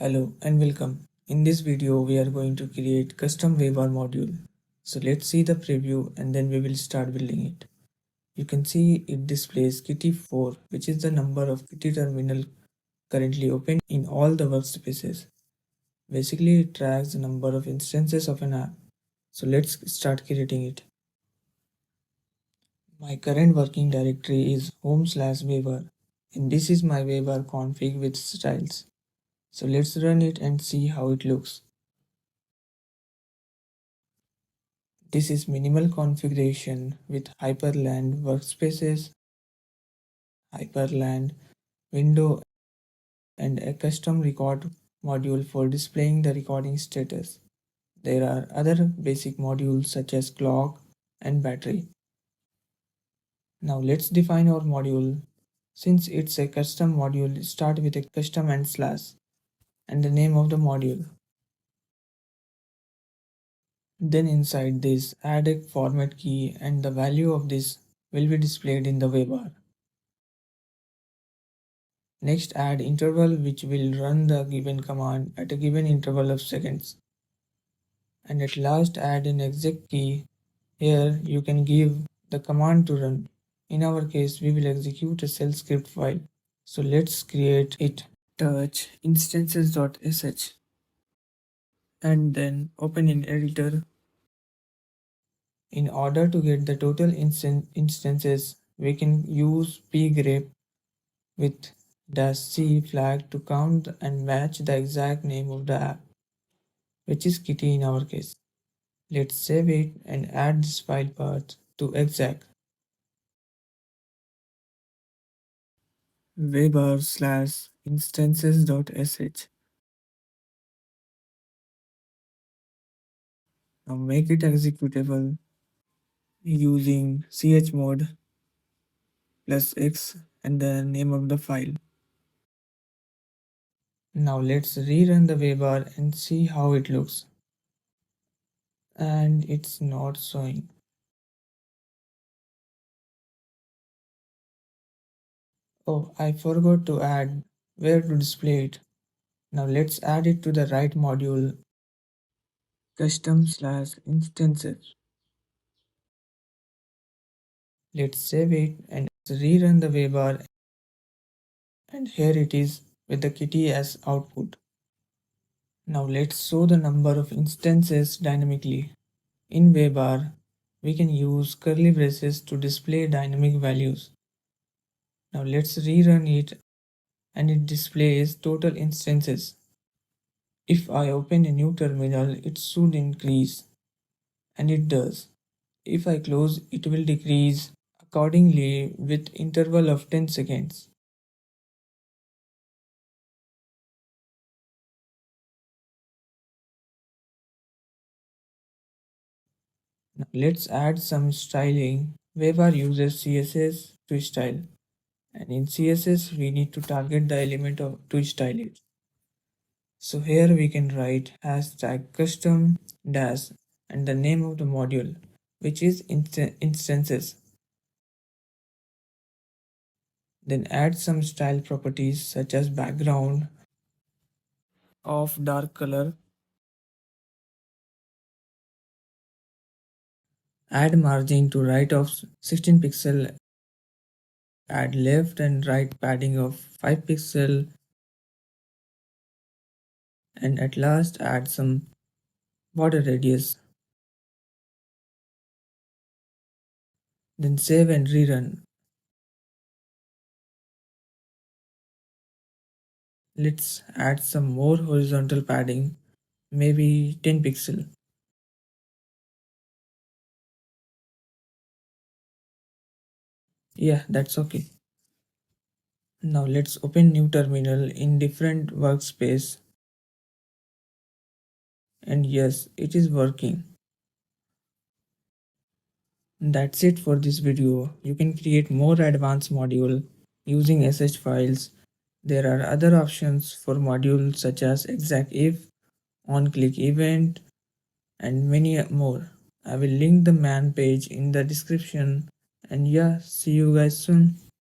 Hello and welcome. In this video we are going to create custom Waybar module. So let's see the preview and then we will start building it. You can see it displays kitty 4, which is the number of kitty terminal currently open in all the workspaces. Basically it tracks the number of instances of an app. So let's start creating it. My current working directory is home/Waybar and this is my Waybar config with styles. So let's run it and see how it looks. This is minimal configuration with Hyprland workspaces, Hyprland window, and a custom record module for displaying the recording status. There are other basic modules such as clock and battery. Now let's define our module. Since it's a custom module, start with a custom and slash and the name of the module. Then inside this, add a format key and the value of this will be displayed in the Waybar. Next, add interval which will run the given command at a given interval of seconds. And at last, add an exec key. Here you can give the command to run. In our case, we will execute a shell script file. So let's create it. Touch instances.sh and then open in editor. In order to get the total instances, we can use pgrep with -c flag to count and match the exact name of the app, which is kitty in our case. Let's save it and add this file path to exec. Waybar/instances.sh. Now make it executable using chmod +x and the name of the file. Now let's rerun the Waybar and see how it looks. And it's not showing. Oh, I forgot to add where to display it. Now let's add it to the right module, custom/instances. Let's save it and rerun the Waybar, and here it is with the kitty as output. Now let's show the number of instances dynamically. In Waybar, we can use curly braces to display dynamic values. Now let's rerun it and it displays total instances. If I open a new terminal, it should increase, and it does. If I close, it will decrease accordingly with interval of 10 seconds. Now let's add some styling. Waybar uses CSS to style, and in CSS we need to target the element to style it. So here we can write hashtag custom dash and the name of the module, which is instances. Then add some style properties such as background of dark color, add margin to right of 16 pixel, add left and right padding of 5 pixel, and at last add some border radius. Then save and rerun. Let's add some more horizontal padding, maybe 10 pixel. Yeah, that's okay. Now let's open new terminal in different workspace, and yes, it is working. That's it for this video. You can create more advanced module using sh files. There are other options for modules such as execif, on-click event, and many more. I will link the man page in the description, and yeah, see you guys soon.